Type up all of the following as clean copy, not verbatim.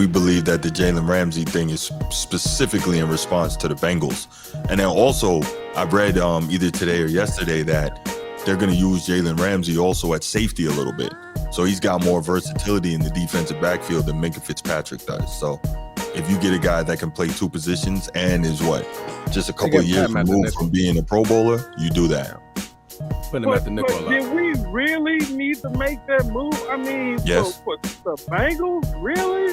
we believe that the Jalen Ramsey thing is specifically in response to the Bengals. And then also, I read either today or yesterday that they're going to use Jalen Ramsey also at safety a little bit. So he's got more versatility in the defensive backfield than Minkah Fitzpatrick does. So if you get a guy that can play two positions and is just a couple of years removed from being a Pro Bowler, you do that. Put him at the nickel. But did we really need to make that move? I mean, yes. for the Bengals, really?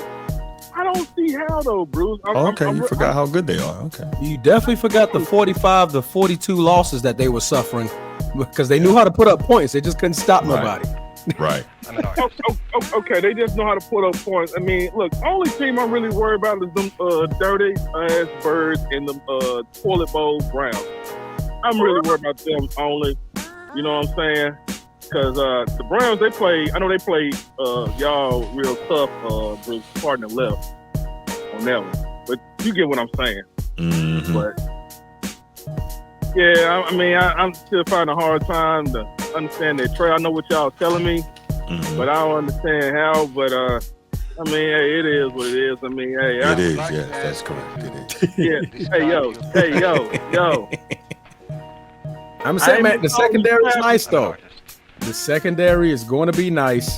I don't see how though, Bruce. You forgot how good they are. Okay. You definitely forgot the 45 to 42 losses that they were suffering because they knew how to put up points. They just couldn't stop nobody. Right. Okay, they just know how to put up points. I mean, look, only team I'm really worried about is them dirty ass Birds and the toilet bowl Browns. I'm really worried about them only. You know what I'm saying? Because the Browns, I know they play y'all real tough. Bruce partner left on that one, but you get what I'm saying. Mm-hmm. But yeah, I mean, I'm still finding a hard time to understand that trade. I know what y'all telling me, but I don't understand how. But I mean, hey, it is what it is. I mean, hey, it is. Yeah, that's correct. It is. Yeah. Hey, yo. I'm saying, man, the secondary is nice though. The secondary is going to be nice.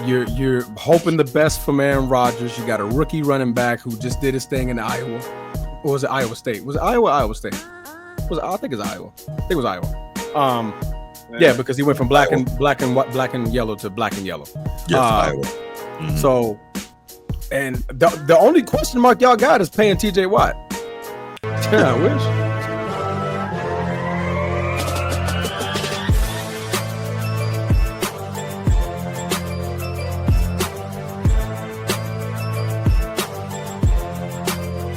You're hoping the best from Aaron Rodgers. You got a rookie running back who just did his thing in Iowa. Or was it Iowa State? Was it Iowa or Iowa State? I think it's Iowa. I think it was Iowa. Yeah, because he went from black and yellow to black and yellow. Yes, Iowa. Mm-hmm. So, and the only question mark y'all got is paying TJ Watt. Yeah, I wish.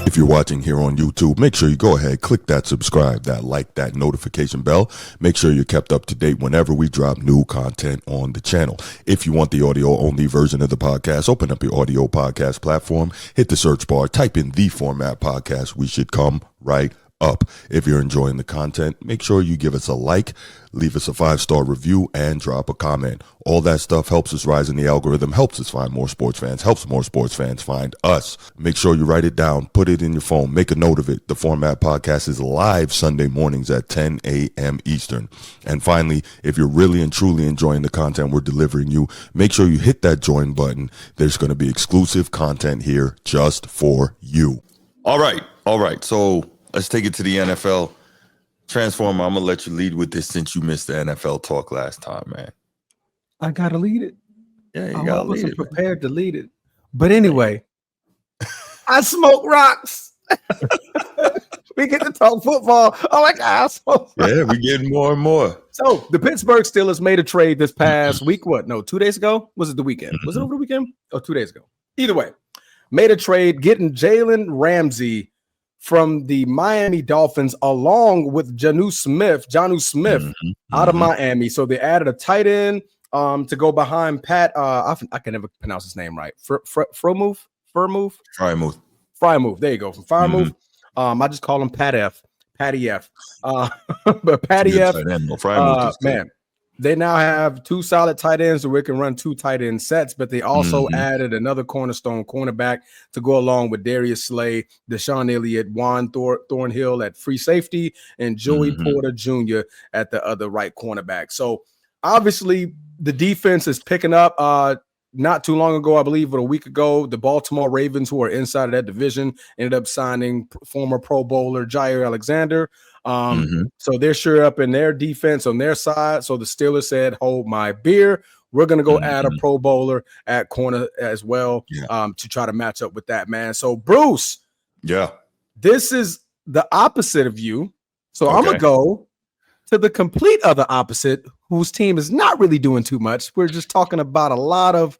If you're watching here on YouTube, make sure you go ahead, click that subscribe, that like, that notification bell. Make sure you're kept up to date whenever we drop new content on the channel. If you want the audio only version of the podcast, open up your audio podcast platform, hit the search bar, type in The Format Podcast. We should come right up. If you're enjoying the content, make sure you give us a like, leave us a 5-star review, and drop a comment. All that stuff helps us rise in the algorithm, helps us find more sports fans, helps more sports fans find us. Make sure you write it down, put it in your phone, make a note of it. The Format Podcast is live Sunday mornings at 10 a.m. Eastern. And finally, if you're really and truly enjoying the content we're delivering you, make sure you hit that join button. There's going to be exclusive content here just for you. All right. So let's take it to the NFL. Transformer, I'm going to let you lead with this since you missed the NFL talk last time, man. I got to lead it. Yeah, you got to lead it. I wasn't prepared to lead it. But anyway, I smoke rocks. We get to talk football. Oh, my God. Yeah, we're getting more and more. So the Pittsburgh Steelers made a trade this past week. 2 days ago? Was it the weekend? Was it over the weekend? 2 days ago. Either way, made a trade getting Jalen Ramsey from the Miami Dolphins along with Jonnu Smith out of Miami. So they added a tight end to go behind Pat. I can never pronounce his name right. Frymouth. There you go. From Frymouth. I just call him Patty F. But Patty F. Man, they now have two solid tight ends so we can run two tight end sets, but they also added another cornerstone cornerback to go along with Darius Slay, Deshaun Elliott, Juan Thornhill at free safety, and Joey Porter Jr. at the other right cornerback. So obviously the defense is picking up. Not too long ago, I believe, or a week ago, the Baltimore Ravens, who are inside of that division, ended up signing former Pro Bowler Jair Alexander. So they're sure up in their defense on their side. So the Steelers said, hold my beer. We're going to go add a Pro Bowler at corner as well to try to match up with that, man. So, Bruce, this is the opposite of you. So I'm going to go to the complete other opposite, whose team is not really doing too much. We're just talking about a lot of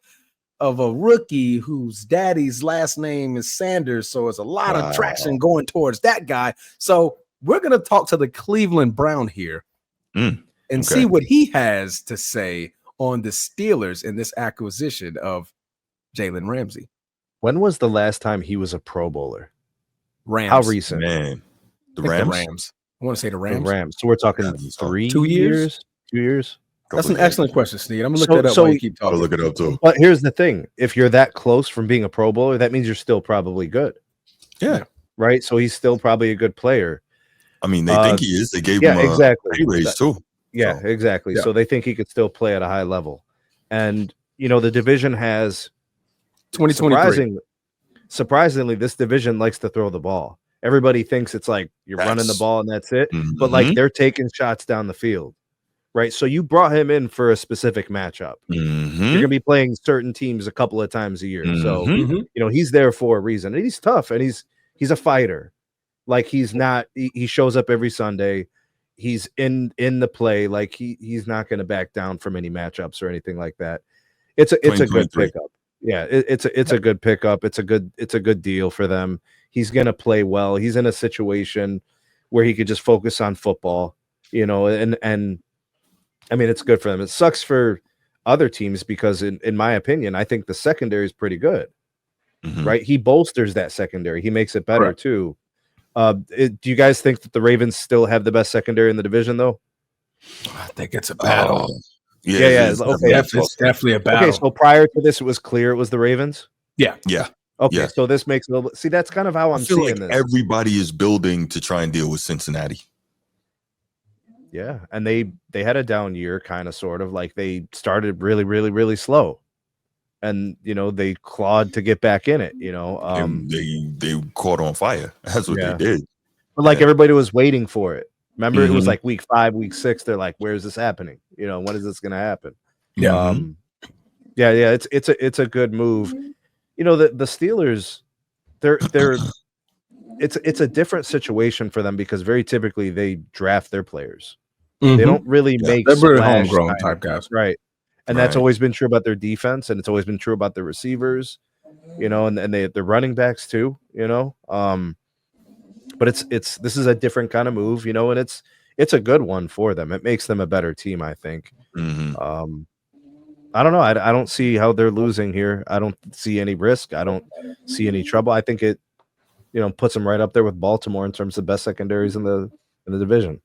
a rookie whose daddy's last name is Sanders. So it's a lot of traction going towards that guy. So we're going to talk to the Cleveland Brown here and see what he has to say on the Steelers in this acquisition of Jalen Ramsey. When was the last time he was a Pro Bowler? Rams. How recent? Man, the Rams. I want to say the Rams. The Rams. So we're talking 2 years? 2 years? That's an excellent question, Steve. I'm gonna look that up while you keep talking. I'll look it up too. But here's the thing: if you're that close from being a Pro Bowler, that means you're still probably good. Yeah. Right. So he's still probably a good player. I mean, they think he is. They gave him a pay raise too. Yeah, exactly. So they think he could still play at a high level. And the division has 2023. Surprisingly, this division likes to throw the ball. Everybody thinks it's like you're running the ball and that's it. Mm-hmm. But like they're taking shots down the field. Right. So you brought him in for a specific matchup. Mm-hmm. You're gonna be playing certain teams a couple of times a year. So he's there for a reason. And he's tough and he's a fighter. Like he's not, he shows up every Sunday. He's in the play. Like he's not going to back down from any matchups or anything like that. It's a good pickup. Yeah, it's a good pickup. It's a good deal for them. He's going to play well. He's in a situation where he could just focus on football, and I mean, it's good for them. It sucks for other teams because in my opinion, I think the secondary is pretty good. Right? He bolsters that secondary. He makes it better too. Do you guys think that the Ravens still have the best secondary in the division, though? I think it's a battle. Yeah. Okay, it's definitely a battle. Okay, so prior to this, it was clear it was the Ravens. Yeah. Okay, so this makes a little bit. See, that's kind of how I'm seeing like this. Everybody is building to try and deal with Cincinnati. Yeah, and they had a down year, kind of, sort of like they started really, really, really slow. And they clawed to get back in it. They caught on fire. That's what they did. But like everybody was waiting for it. Remember, it was like week 5, week 6. They're like, "Where is this happening? When is this going to happen?" Yeah, It's a good move. The Steelers, they're it's a different situation for them because very typically they draft their players. They don't really make they're homegrown type guys, right? And that's always been true about their defense, and it's always been true about their receivers, and their running backs too, But this is a different kind of move, and it's a good one for them. It makes them a better team, I think. I don't know. I don't see how they're losing here. I don't see any risk. I don't see any trouble. I think it, puts them right up there with Baltimore in terms of best secondaries in the division.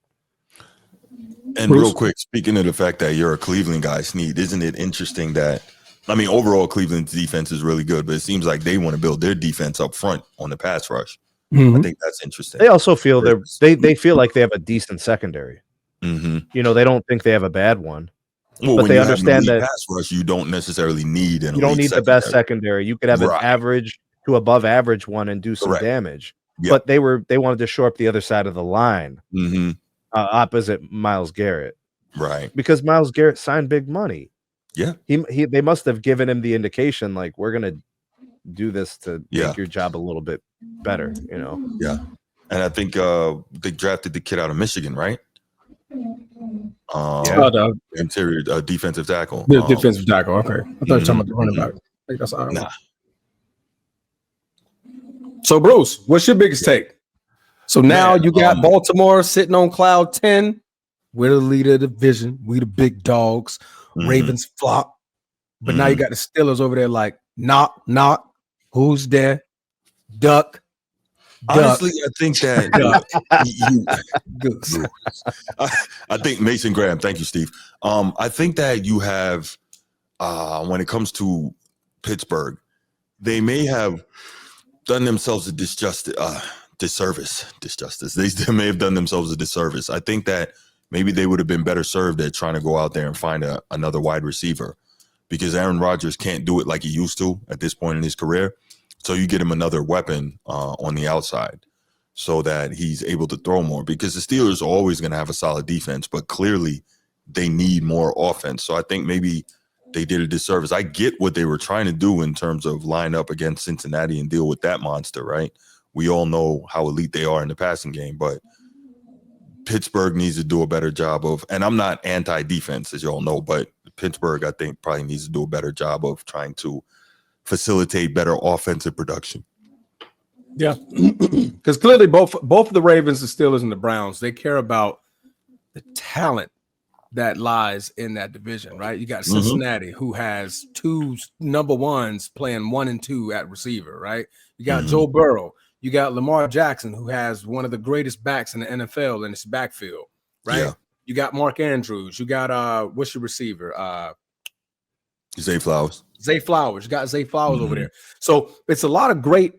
And real quick, speaking of the fact that you're a Cleveland guy, Sneed, isn't it interesting that, overall Cleveland's defense is really good, but it seems like they want to build their defense up front on the pass rush. I think that's interesting. They also feel they feel like they have a decent secondary. They don't think they have a bad one. Well, but they understand that pass rush, you don't necessarily need you don't need the best secondary. You could have an average to above average one and do some damage. But they wanted to shore up the other side of the line. Opposite Myles Garrett, right? Because Myles Garrett signed big money. Yeah, they must have given him the indication like we're gonna do this to make your job a little bit better, Yeah, and I think they drafted the kid out of Michigan, right? Interior defensive tackle. Defensive tackle. Okay, I thought you were talking about the running back. I think that's all. Nah. So, Bruce, what's your biggest take? So now you got Baltimore sitting on cloud 10. We're the leader of the division. We the big dogs. Ravens flop. But now you got the Steelers over there like, knock, knock. Who's there? Duck. Honestly, I think that I think Mason Graham. Thank you, Steve. I think that you have when it comes to Pittsburgh, they may have done themselves a disservice. They may have done themselves a disservice. I think that maybe they would have been better served at trying to go out there and find another wide receiver, because Aaron Rodgers can't do it like he used to at this point in his career. So you get him another weapon on the outside so that he's able to throw more, because the Steelers are always going to have a solid defense, but clearly they need more offense. So I think maybe they did a disservice. I get what they were trying to do in terms of line up against Cincinnati and deal with that monster, right? We all know how elite they are in the passing game, but Pittsburgh needs to do a better job of, and I'm not anti-defense, as you all know, but Pittsburgh, I think, probably needs to do a better job of trying to facilitate better offensive production. Yeah, because clearly both of the Ravens, the Steelers, and the Browns, they care about the talent that lies in that division, right? You got Cincinnati, who has 2 number ones playing 1 and 2 at receiver, right? You got Joe Burrow. You got Lamar Jackson, who has one of the greatest backs in the NFL in his backfield, right? You got Mark Andrews. You got what's your receiver? Zay Flowers. You got Zay Flowers over there. So it's a lot of great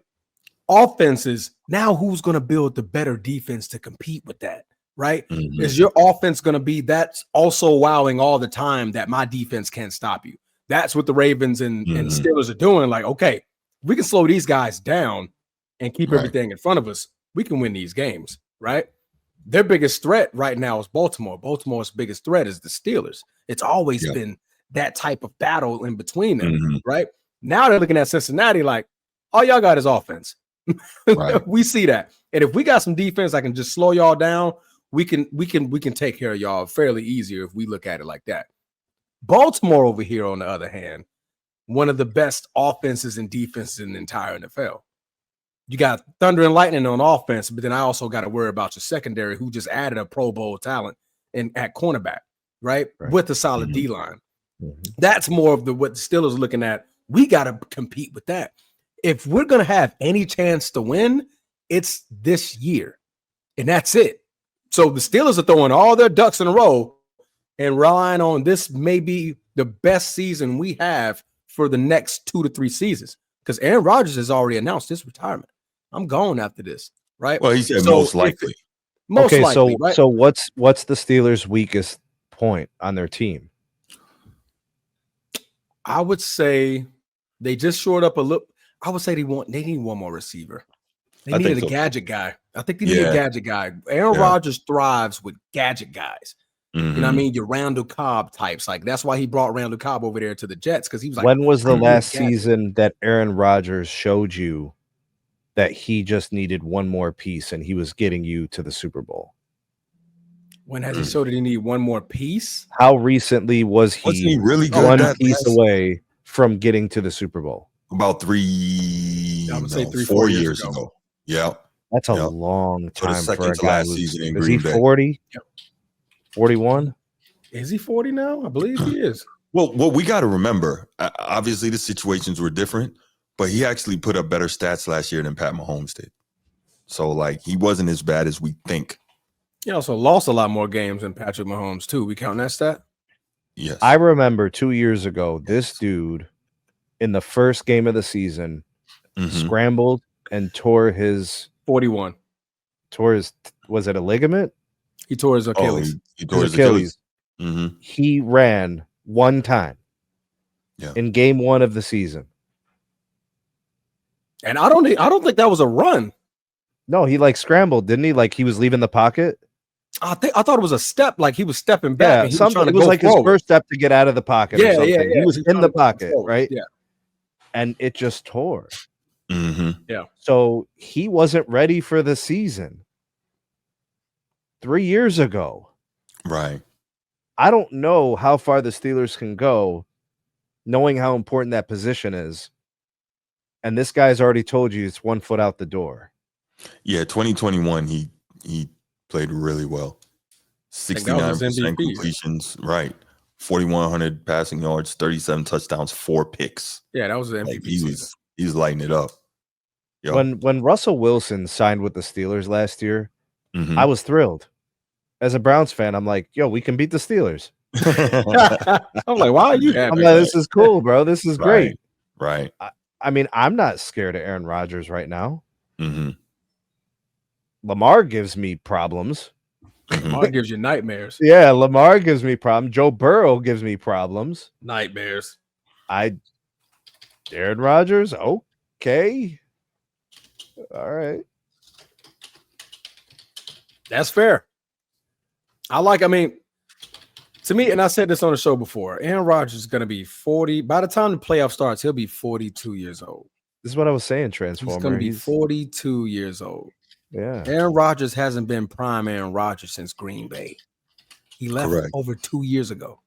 offenses. Now, who's going to build the better defense to compete with that? Right? Is your offense going to be that's also wowing all the time that my defense can't stop you? That's what the Ravens and Steelers are doing. Like, okay, we can slow these guys down and keep everything in front of us. We can win these games, right? Their biggest threat right now is Baltimore. Baltimore's biggest threat is the Steelers. It's always been that type of battle in between them, right? Now they're looking at Cincinnati like, all y'all got is offense. Right. We see that. And if we got some defense that can just slow y'all down, we can take care of y'all fairly easier if we look at it like that. Baltimore over here, on the other hand, one of the best offenses and defenses in the entire NFL. You got Thunder and Lightning on offense, but then I also got to worry about your secondary, who just added a Pro Bowl talent at cornerback, right? With a solid D-line. That's more of what the Steelers are looking at. We got to compete with that. If we're going to have any chance to win, it's this year, and that's it. So the Steelers are throwing all their ducks in a row and relying on this may be the best season we have for the next 2 to 3 seasons, because Aaron Rodgers has already announced his retirement. I'm going after this, right? Well, he said most likely. Right? So what's the Steelers' weakest point on their team? I would say they just shored up a little. I would say they need one more receiver. They needed a gadget guy. I think they need a gadget guy. Aaron Rodgers thrives with gadget guys. You know what I mean? Your Randall Cobb types. Like, that's why he brought Randall Cobb over there to the Jets, because he was like, when was the last season that Aaron Rodgers showed you that he just needed one more piece and he was getting you to the Super Bowl? When has he showed that he need one more piece? How recently was he really good one piece away from getting to the Super Bowl? About 4 years ago. Yeah. That's a long time for a guy last season in is Green he Bay. 40? Yep. 41? Is he 40 now? I believe he is. Well, what we got to remember, obviously the situations were different, but he actually put up better stats last year than Pat Mahomes did. So, like, he wasn't as bad as we think. He also lost a lot more games than Patrick Mahomes, too. We count that stat? Yes. I remember 2 years ago, this dude in the first game of the season scrambled and tore his 41. Was it a ligament? He tore his Achilles. He tore his Achilles. He ran one time in game 1 of the season. And I don't think that was a run. No, he like scrambled, didn't he? Like he was leaving the pocket. I thought it was a step, like he was stepping back. Yeah, and he was trying to it was like forward. his first step to get out of the pocket. Yeah, or something. yeah. He was in the pocket, right? Yeah. And it just tore. Yeah. So he wasn't ready for the season 3 years ago. Right. I don't know how far the Steelers can go, knowing how important that position is. And this guy's already told you it's 1 foot out the door. Yeah, 2021, he played really well. 69% completions, right. 4,100 passing yards, 37 touchdowns, 4 picks. Yeah, that was the MVP. Like, he's lighting it up. Yo. When Russell Wilson signed with the Steelers last year, I was thrilled. As a Browns fan, I'm like, yo, we can beat the Steelers. I'm like, why are you happy? I'm like, this is cool, bro. This is great. Right. I mean, I'm not scared of Aaron Rodgers right now. Lamar gives me problems. Lamar gives you nightmares. Yeah, Lamar gives me problems. Joe Burrow gives me problems. Nightmares. Aaron Rodgers, okay. All right. That's fair. To me, and I said this on the show before, Aaron Rodgers is going to be 40. By the time the playoff starts, he'll be 42 years old. This is what I was saying, Transformer. He's going to be 42 years old. Yeah. Aaron Rodgers hasn't been prime Aaron Rodgers since Green Bay. He left over 2 years ago.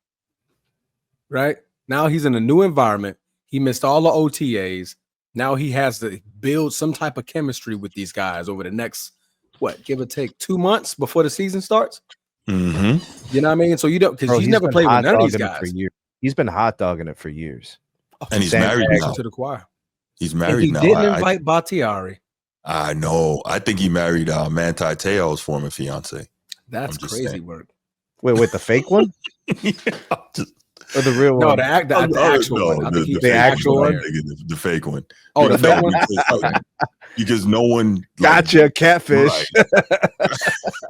Right? Now he's in a new environment. He missed all the OTAs. Now he has to build some type of chemistry with these guys over the next, give or take 2 months before the season starts. You know what I mean? So you don't, because he's never played with none of these guys. He's been hot dogging it for years. And he's married now. To the choir. He's married now. He didn't invite Bakhtiari. I know. I think he married Manti Te'o's former fiance. That's crazy work. Wait, the fake one? Or the real no, one? the actual one. I think the actual one. The fake one. Oh, the fake one? Because no one gotcha, catfish.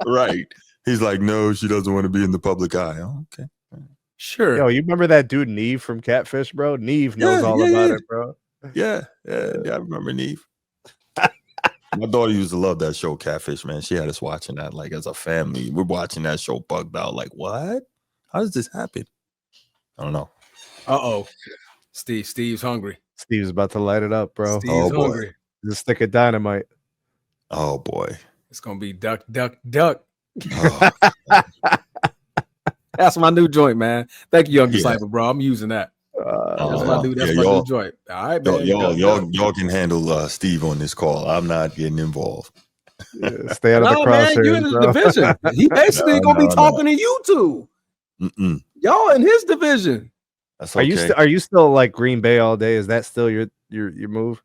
Right. He's like, no, she doesn't want to be in the public eye. Oh, okay. Sure. Yo, you remember that dude Neve from Catfish, bro? Neve knows all about it, bro. Yeah, I remember Neve. My daughter used to love that show, Catfish, man. She had us watching that like as a family. We're watching that show bugged out. Like, what? How does this happen? I don't know. Uh-oh. Steve's hungry. Steve's about to light it up, bro. Steve's hungry. The stick of dynamite. Oh boy. It's gonna be duck, duck, duck. Oh. That's my new joint, man. Thank you, Young Disciple, bro. I'm using that. That's my new joint. All right, man. Y'all can handle Steve on this call. I'm not getting involved. Yeah, stay out of the crosshairs, man, you in his division. He basically gonna be talking to you two. Y'all in his division. That's okay. Are you still like Green Bay all day? Is that still your move?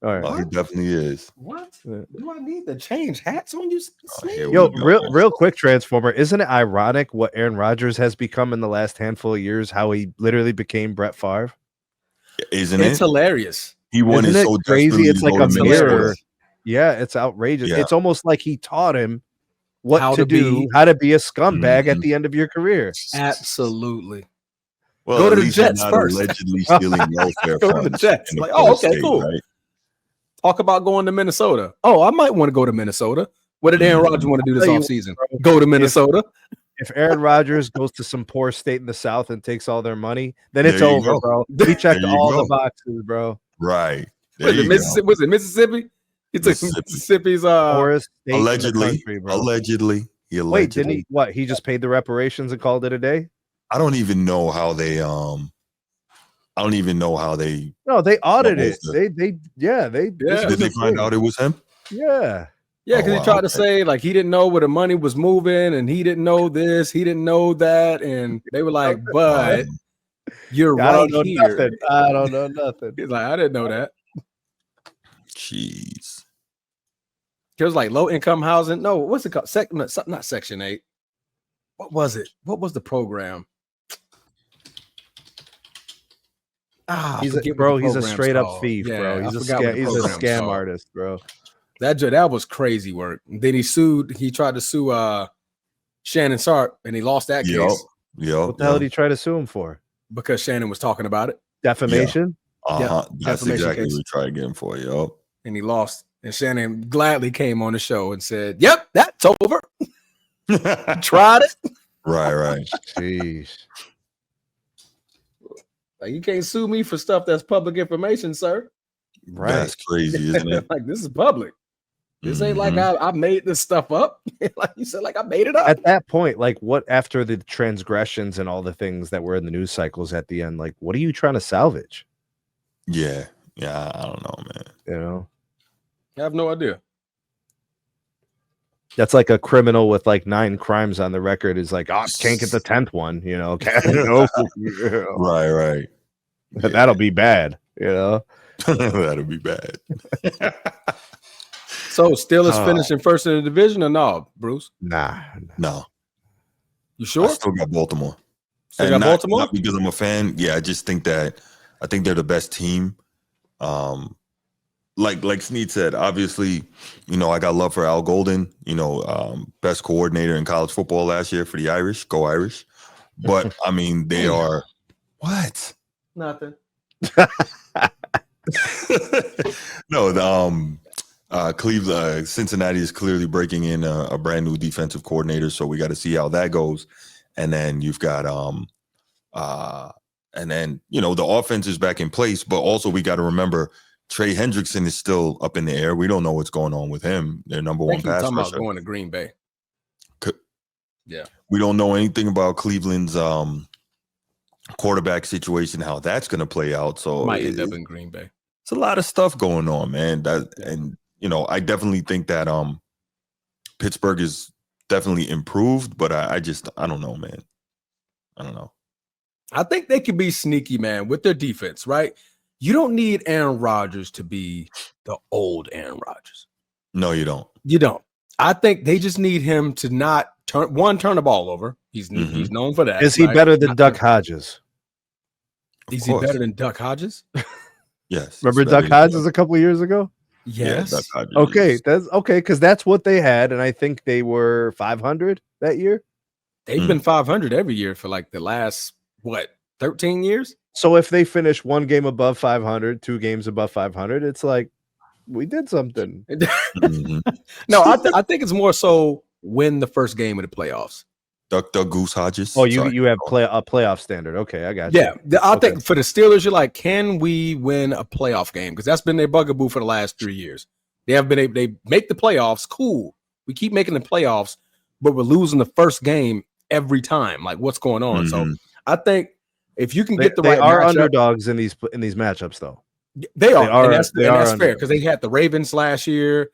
All right. He definitely is. What? Do I need to change hats on you? Yo, real quick, Transformer. Isn't it ironic what Aaron Rodgers has become in the last handful of years? How he literally became Brett Favre? Isn't it? It's hilarious. He wanted so crazy. It's like a mirror. Sports. Yeah, it's outrageous. Yeah. It's almost like he taught him how to be a scumbag at the end of your career. Absolutely. Well, go to the Jets first. Allegedly stealing welfare go to the Jets. Like, okay, cool. Right? Talk about going to Minnesota. Oh, I might want to go to Minnesota. What did Aaron Rodgers want to do this offseason? Go to Minnesota. If Aaron Rodgers goes to some poor state in the South and takes all their money, then it's over, bro. He checked all the boxes, bro. Right. Was it Mississippi? He took Mississippi's poorest state allegedly. In the country, bro. Allegedly. Wait, didn't he? What? He just paid the reparations and called it a day? I don't even know how they No, they audited it. They Did they find out it was him? Yeah. Yeah, because he tried to say like he didn't know where the money was moving and he didn't know this, he didn't know that, and they were like, "But you're right here." I don't know nothing. He's like, "I didn't know that." Jeez. It was like low income housing. No, what's it called? Not Section 8. What was it? What was the program? He's a straight up thief, bro. He's a scam artist, bro. That was crazy work. Then he tried to sue Shannon Sharp, and he lost that case. What the hell did he try to sue him for? Because Shannon was talking about it. Defamation? That's exactly what we tried to get him for, And he lost. And Shannon gladly came on the show and said, "Yep, that's over." Tried it. Right. Jeez. Like, you can't sue me for stuff that's public information, sir. Right. That's crazy, isn't it? Like, this is public. This ain't like I made this stuff up. Like you said, like I made it up. At that point, like what after the transgressions and all the things that were in the news cycles at the end, like what are you trying to salvage? Yeah, I don't know, man. You know? I have no idea. That's like a criminal with like 9 crimes on the record is like, oh, can't get the 10th one, you know. Right. That'll be bad, you know. That'll be bad. So Steelers finishing first in the division or no, Bruce? No. You sure? I still got Baltimore. Baltimore? Not because I'm a fan. Yeah, I just think they're the best team. Like Snead said, obviously, you know, I got love for Al Golden, you know, best coordinator in college football last year for the Irish. Go Irish. But I mean, they are what? Nothing. No, Cleveland, Cincinnati is clearly breaking in a brand new defensive coordinator, so we got to see how that goes. And then you've got and then you know the offense is back in place, but also we got to remember Trey Hendrickson is still up in the air. We don't know what's going on with him. Their number one pass rusher. About going to Green Bay. Yeah, we don't know anything about Cleveland's quarterback situation, how that's going to play out. So might end up in Green Bay. It's a lot of stuff going on, man. And you know, I definitely think that Pittsburgh is definitely improved, but I don't know, man. I don't know. I think they can be sneaky, man, with their defense, right? You don't need Aaron Rodgers to be the old Aaron Rodgers. No, you don't. You don't. I think they just need him to not turn the ball over. He's known for that. Is he better than Duck Hodges? Is he better than Duck Hodges? Yes. Remember Duck Hodges a couple of years ago? Yes. Yeah, Duck Hodges. Okay, that's okay, because that's what they had, and I think they were 500 that year. They've been 500 every year for like the last 13 years. So if they finish one game above 500, 2 games above 500, it's like we did something. No, I think it's more so win the first game of the playoffs. Duck Goose Hodges. Oh, you have a playoff standard. Okay, I got you. Yeah, I think for the Steelers, you're like, can we win a playoff game? Because that's been their bugaboo for the last 3 years. They have been they make the playoffs. Cool, we keep making the playoffs, but we're losing the first game every time. Like, what's going on? So I think if you can get the right, they are underdogs in these matchups, though. They are, and that's fair because they had the Ravens last year.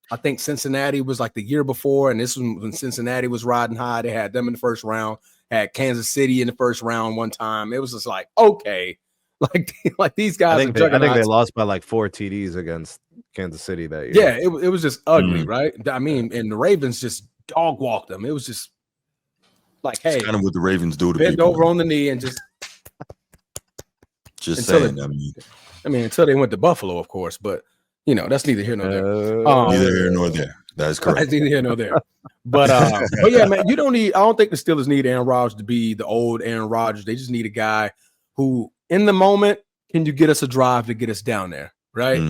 I think Cincinnati was like the year before, and this was when Cincinnati was riding high. They had them in the first round, had Kansas City in the first round one time. It was just like, okay, like these guys. I think they lost by like 4 TDs against Kansas City that year. Yeah, it was just ugly, right? I mean, and the Ravens just dog walked them. It was just like, hey, it's kind of what the Ravens do to bend people. over on the knee and just saying. I mean, until they went to Buffalo, of course, but. You know, that's neither here nor there. Neither here nor there. That is correct. That's neither here nor there. But yeah, man, I don't think the Steelers need Aaron Rodgers to be the old Aaron Rodgers. They just need a guy who, in the moment, can you get us a drive to get us down there, right?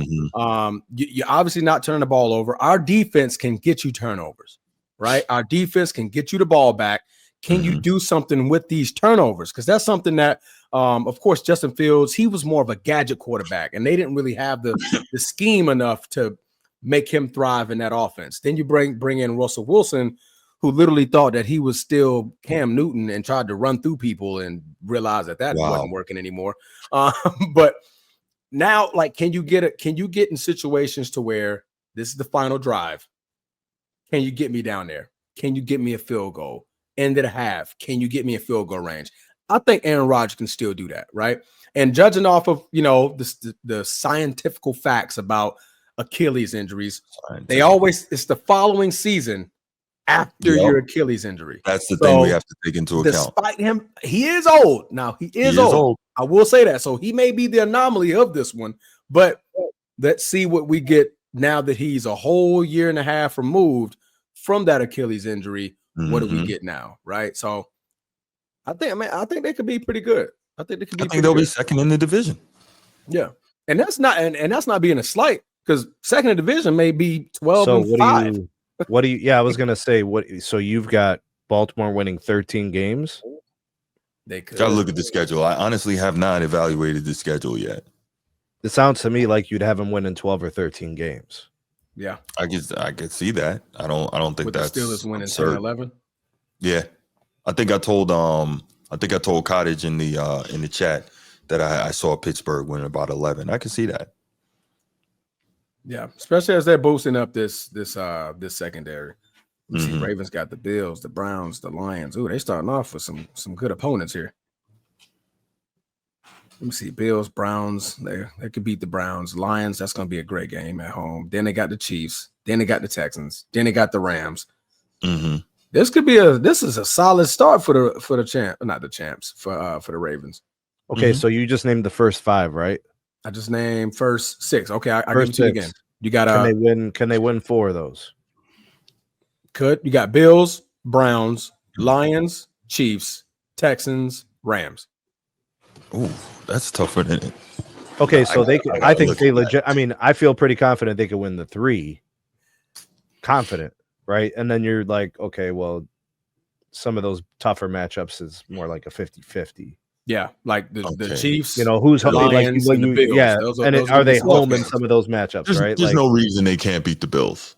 You're obviously not turning the ball over. Our defense can get you turnovers, right? Our defense can get you the ball back. Can you do something with these turnovers? Because that's something that, of course, Justin Fields, he was more of a gadget quarterback, and they didn't really have the scheme enough to make him thrive in that offense. Then you bring in Russell Wilson, who literally thought that he was still Cam Newton and tried to run through people and realized that wasn't working anymore. But now, like, can you get in situations to where this is the final drive? Can you get me down there? Can you get me a field goal? End of the half, can you get me a field goal range? I think Aaron Rodgers can still do that, right? And judging off of, the scientific facts about Achilles injuries, it's the following season after your Achilles injury. That's the thing we have to take into account. Despite him, he is old. Now, he is old. I will say that. So he may be the anomaly of this one, but let's see what we get now that he's a whole year and a half removed from that Achilles injury. What do we get now, right? So I think they could be pretty good. I think they'll be second in the division. Yeah. And that's not being a slight, because second in the division may be 12-5. What do you I was gonna say so you've got Baltimore winning 13 games? They could. Gotta look at the schedule. I honestly have not evaluated the schedule yet. It sounds to me like you'd have them winning 12 or 13 games. Yeah, I could see that. I don't think with that's the Steelers winning 10-11. Yeah, I think I told Cottage in the chat that I saw Pittsburgh winning about 11. I can see that. Yeah, especially as they're boosting up this secondary. You see, Ravens got the Bills, the Browns, the Lions. Ooh, they starting off with some good opponents here. Let me see, Bills, Browns, they could beat the Browns. Lions, that's going to be a great game at home. Then they got the Chiefs. Then they got the Texans. Then they got the Rams. This is a solid start for the champ, not the champs, for the Ravens. Okay, so you just named the first 5, right? I just named first 6. Okay, I give it to you again. You got Can they win 4 of those? You got Bills, Browns, Lions, Chiefs, Texans, Rams. Ooh, that's tougher than it. Okay, so I think they legit. I mean, I feel pretty confident they could win the 3. Confident, right? And then you're like, okay, well, some of those tougher matchups is more like a 50-50. Yeah, like the Chiefs. Who's home? Lions, and the Bills. Yeah, are they home in some of those matchups? Right? There's no reason they can't beat the Bills.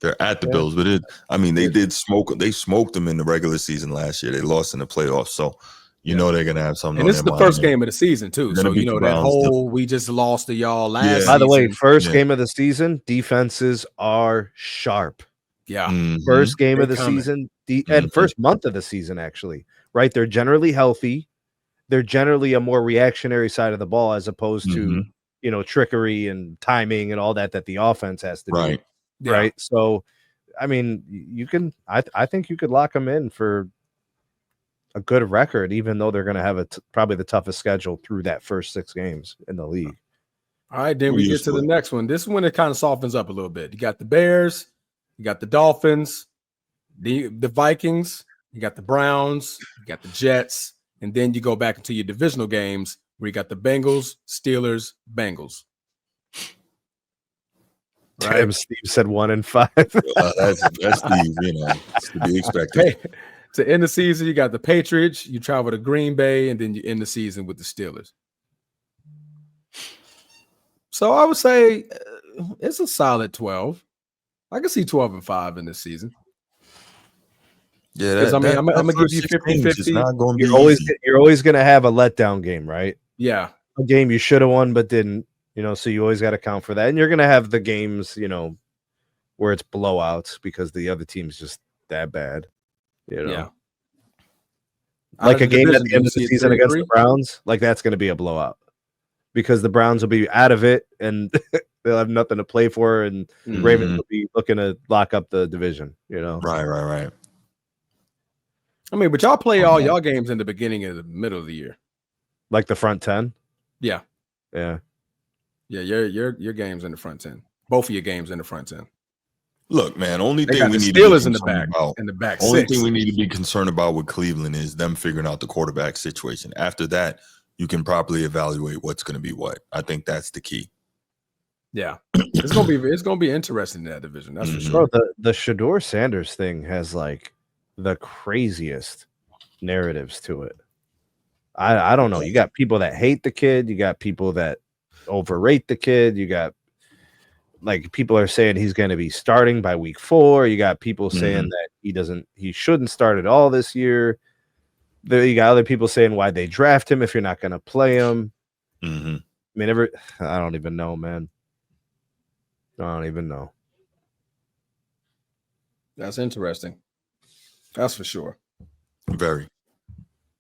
They're at the Bills, but they did smoke. They smoked them in the regular season last year. They lost in the playoffs, so. You know they're gonna have something. And this is the first game of the season too. So that whole we just lost to y'all last. Yeah. By the way, first game of the season, defenses are sharp. Yeah. First game of the season, and first month of the season, actually, right? They're generally healthy. They're generally a more reactionary side of the ball as opposed to trickery and timing and all that the offense has to do. Right. Right. So I mean, you can. I think you could lock them in for a good record, even though they're going to have probably the toughest schedule through that first 6 games in the league. All right, then we get to the next one. This one, it kind of softens up a little bit. You got the Bears, you got the Dolphins, the Vikings, you got the Browns, you got the Jets, and then you go back into your divisional games where you got the Bengals, Steelers, Bengals. Right? Steve said 1 and 5. That's Steve, it's to be expected. Hey, to end the season, you got the Patriots, you travel to Green Bay, and then you end the season with the Steelers. So I would say it's a solid 12. I can see 12 and 5 in this season. Yeah, I'm going to give you 50-50. You're always going to have a letdown game, right? Yeah. A game you should have won but didn't, so you always got to count for that. And you're going to have the games, where it's blowouts because the other team's just that bad, Yeah. Like a game at the end of the season against the Browns, like that's going to be a blowout because the Browns will be out of it and they'll have nothing to play for, and the Ravens will be looking to lock up the division, Right. I mean, but y'all play all y'all games in the beginning and the middle of the year. Like the front 10? Yeah. Yeah. Yeah, your game's in the front 10. Both of your games in the front 10. Look, man, only thing we need Steelers in the back. Only thing we need to be concerned about with Cleveland is them figuring out the quarterback situation. After that, you can properly evaluate what's going to be what. I think that's the key. Yeah, it's gonna be interesting in that division. That's for sure. Bro, the Shedeur Sanders thing has like the craziest narratives to it. I don't know. You got people that hate the kid. You got people that overrate the kid. You got like people are saying he's going to be starting by week 4. You got people saying that he shouldn't start at all this year. You got other people saying why they draft him if you're not going to play him. I mean, I don't even know, man. I don't even know. That's interesting. That's for sure. Very.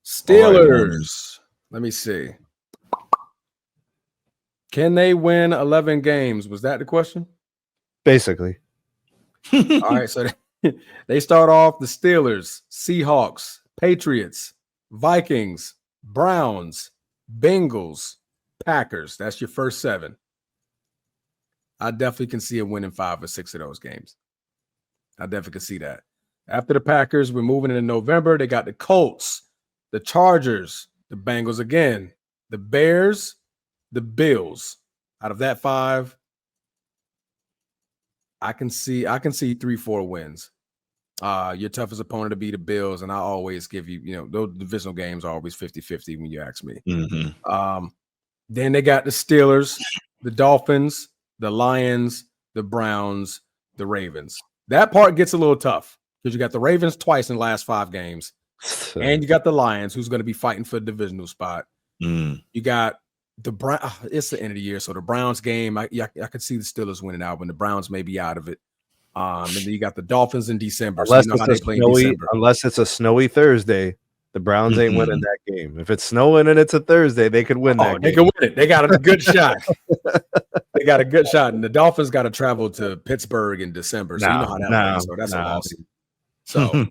Steelers. Let me see. Can they win 11 games? Was that the question? Basically. All right. So they start off the Steelers, Seahawks, Patriots, Vikings, Browns, Bengals, Packers. That's your first 7. I definitely can see a winning 5 or 6 of those games. I definitely can see that. After the Packers, we're moving into November. They got the Colts, the Chargers, the Bengals again, the Bears, the Bills. Out of that 5, I can see 3-4 wins. Your toughest opponent to be the Bills, and I always give you, those divisional games are always 50-50 when you ask me. Then they got the Steelers, the Dolphins, the Lions, the Browns, the Ravens. That part gets a little tough because you got the Ravens twice in the last 5 games, and you got the Lions, who's going to be fighting for a divisional spot. You got the Brown. It's the end of the year, so the Browns game, I could see the Steelers winning out, but the Browns may be out of it. And then you got the Dolphins in December. Unless it's a snowy Thursday, the Browns ain't winning that game. If it's snowing and it's a Thursday, they could win that game. They could win it. They got a good shot. They got a good shot. And the Dolphins got to travel to Pittsburgh in December. So you know how that works. So that's a loss. So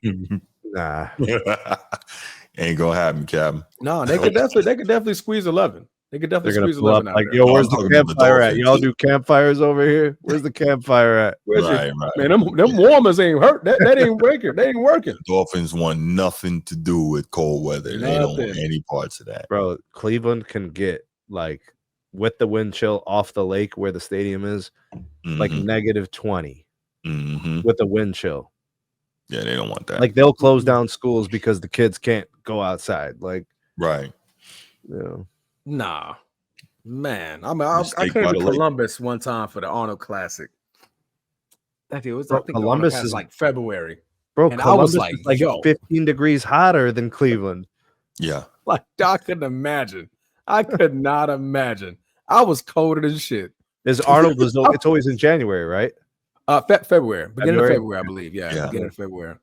ain't gonna happen, Captain. No, they could definitely squeeze 11. They could definitely squeeze 11 out. Like, yo, where's the campfire at? Y'all do campfires over here? Where's the campfire at? Right. Man, them warmers ain't hurt. That ain't working. They ain't working. Dolphins want nothing to do with cold weather. They don't want any parts of that. Bro, Cleveland can get, like, with the wind chill off the lake where the stadium is, like -20 with the wind chill. Yeah, they don't want that. Like, they'll close down schools because the kids can't go outside. Like, right. Nah, man. I came to Columbus one time for the Arnold Classic. That was, I think Columbus is like February. Bro, and Columbus I was like, yo, 15 degrees hotter than Cleveland. Yeah. Like, I couldn't imagine. I could not imagine. I was colder than shit. Is Arnold it's always in January, right? February. Beginning of February, I believe. Yeah. Beginning of February.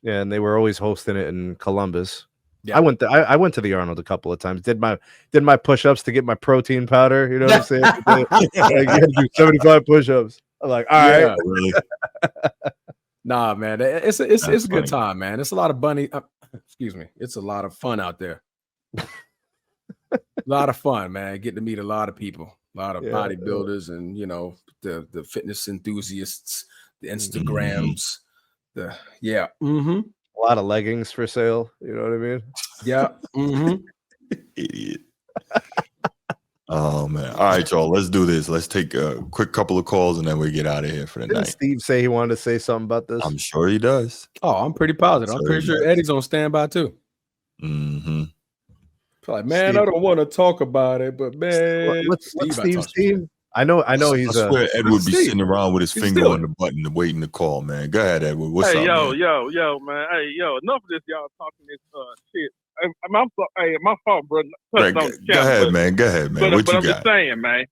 Yeah, and they were always hosting it in Columbus. Yeah. I went to the Arnold a couple of times. Did my push-ups to get my protein powder. You know what I'm saying? You had to do 75 push-ups. I'm like, all right. Really? Nah, man, it's a good time, man. It's a lot of excuse me. It's a lot of fun out there. A lot of fun, man. Getting to meet a lot of people, a lot of bodybuilders, and the fitness enthusiasts, the Instagrams, a lot of leggings for sale. You know what I mean? Yeah. Idiot. Oh man! All right, y'all. Let's do this. Let's take a quick couple of calls and then we get out of here for the night. Steve say he wanted to say something about this? I'm sure he does. Oh, I'm pretty positive. I'm pretty sure Eddie's on standby too. Mm-hmm. Like, man, Steve, I don't want to talk about it, but man, what's Steve? I know he's. I swear Ed would be sitting around with his finger on the button and waiting to call, man. Go ahead, Edward. What's up, man? Man. Hey, enough of this, y'all talking this shit. My fault, bro. Right, go ahead, man. But I'm just saying, man.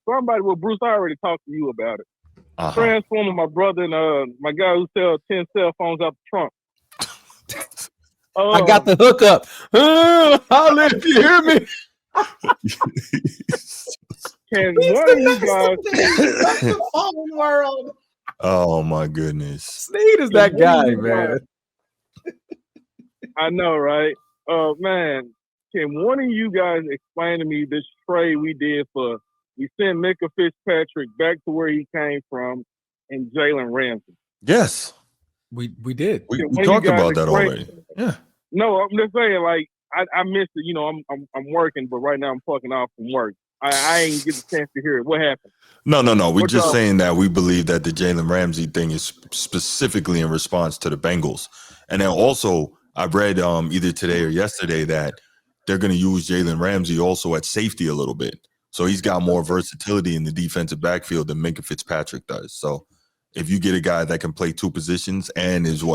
Somebody with Bruce, I already talked to you about it. Transforming my brother and my guy who sells 10 cell phones out the trunk. I got the hookup. Holla if you hear me. Can one of you guys? The whole world. Oh my goodness. Sneed is that guy, man. I know, right? Man, can one of you guys explain to me this trade we did for? We sent Micah Fitzpatrick back to where he came from, and Jalen Ramsey. Yes. We did. We talked about that already. Yeah. No, I'm just saying, like, I missed it. I'm working, but right now I'm fucking off from work. I ain't get the chance to hear it. What happened? No. We're just saying that we believe that the Jalen Ramsey thing is specifically in response to the Bengals. And then also, I read either today or yesterday that they're going to use Jalen Ramsey also at safety a little bit. So he's got more versatility in the defensive backfield than Micah Fitzpatrick does. So if you get a guy that can play two positions and is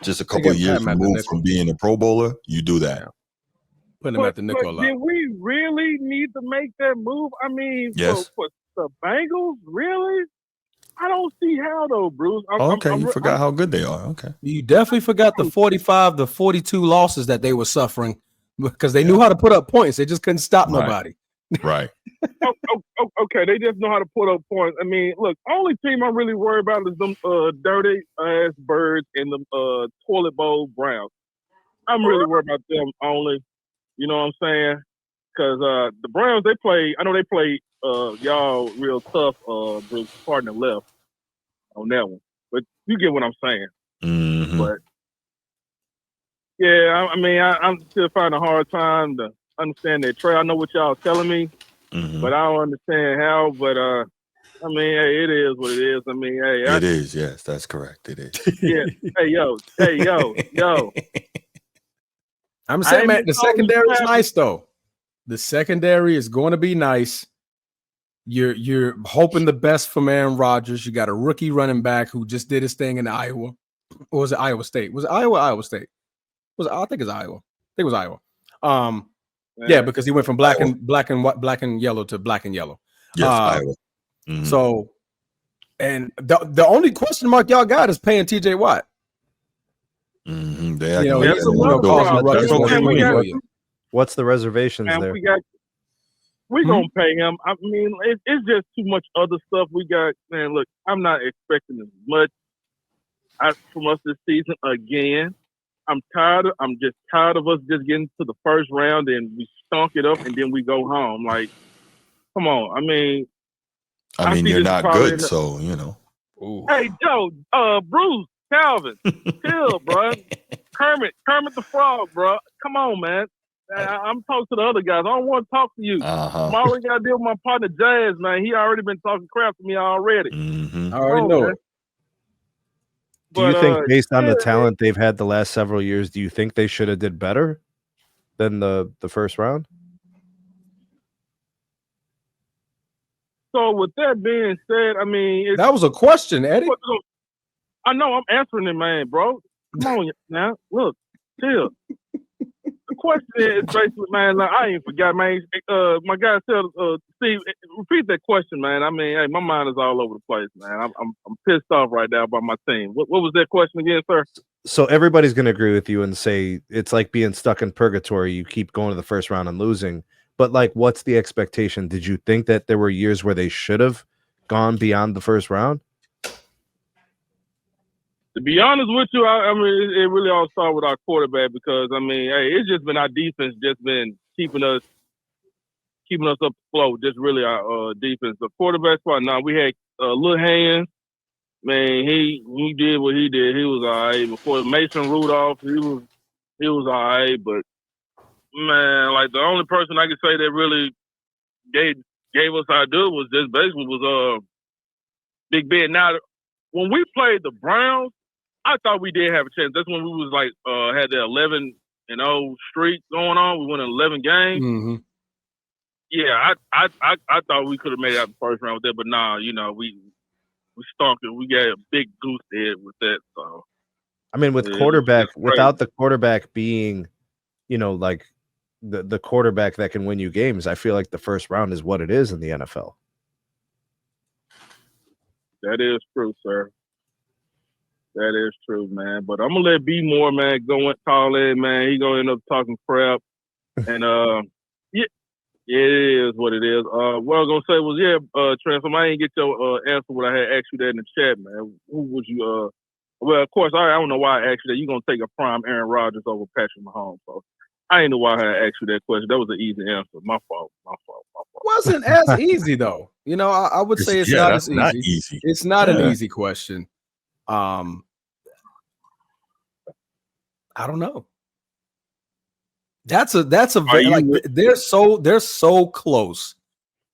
just a couple of years removed from being a Pro Bowler, you do that. Put him at the nickel. Did we really need to make that move? I mean, yes. For the Bengals, really? I don't see how though, Bruce. You forgot how good they are. Okay. You definitely forgot the 45 to 42 losses that they were suffering because they knew how to put up points. They just couldn't stop nobody. Right. Okay, they just know how to put up points. I mean, look, only team I'm really worried about is them dirty ass Birds and the toilet bowl Browns. I'm really worried about them only. You know what I'm saying? Because the Browns, I know they play y'all real tough. Bruce, partner left on that one, but you get what I'm saying. Mm-hmm. But yeah, I mean, I'm still finding a hard time to understand that trade. I know what y'all telling me, but I don't understand how. But I mean, hey, it is what it is. I mean, hey, it is. Yes, that's correct. It is. Yeah. Hey, yo. I'm saying, man, the secondary is nice though. The secondary is going to be nice. You're hoping the best from Aaron Rodgers. You got a rookie running back who just did his thing in Iowa. Or was it Iowa State? Was it Iowa or Iowa State? I think it's Iowa. I think it was Iowa. Yeah, because he went from black and yellow to black and yellow. Yes, Iowa. Mm-hmm. So, and the only question mark y'all got is paying TJ Watt. Mm-hmm. What's the reservations there? We're going to pay him. I mean, it's just too much other stuff we got. Man, look, I'm not expecting as much from us this season again. I'm just tired of us just getting to the first round and we stunk it up and then we go home. Like, come on. I mean, you're not good, so, you know. Ooh. Hey, Joe, Bruce, Calvin, chill, bro. Kermit the Frog, bro. Come on, man. I'm talking to the other guys. I don't want to talk to you. I'm already got to deal with my partner, Jazz, man. He already been talking crap to me already. Mm-hmm. I already know it. Do you think, based on the talent they've had the last several years, do you think they should have did better than the first round? So with that being said, I mean, that was a question, Eddie. I know I'm answering it, man, bro. Come on now, look, chill. The question is basically, man. Like, I ain't forgot, man. My guy said, Steve, repeat that question, man. I mean, hey, my mind is all over the place, man. I'm pissed off right now about my team. What was that question again, sir? So everybody's going to agree with you and say it's like being stuck in purgatory. You keep going to the first round and losing. But, like, what's the expectation? Did you think that there were years where they should have gone beyond the first round? To be honest with you, I mean, it really all started with our quarterback because, I mean, hey, it's just been our defense just been keeping us up afloat. Just really our defense. The quarterback spot. Now we had Lil Hands. Man, he did what he did. He was all right. Before Mason Rudolph, he was all right. But man, like the only person I could say that really gave us our due was just basically was Big Ben. Now, when we played the Browns, I thought we did have a chance. That's when we was like had the 11-0 streak going on. We won 11 games. Mm-hmm. Yeah, I thought we could have made it out the first round with that, but nah, you know, we stalked it. We got a big goose head with that. So I mean, with quarterback, without the quarterback being, you know, like the quarterback that can win you games, I feel like the first round is what it is in the NFL. That is true, sir. That is true, man. But I'm gonna let B More, man, go and call in, man. He gonna end up talking crap, and yeah, it is what it is. What I was gonna say was, Transform. I didn't get your answer when I had asked you that in the chat, man. Who would you? Well, of course, I don't know why I asked you that. You gonna take a prime Aaron Rodgers over Patrick Mahomes? So I didn't know why I asked you that question. That was an easy answer. My fault. Wasn't as easy though. You know, I would say it's not as easy. Not easy. It's not an easy question. I don't know. That's a like they're so close.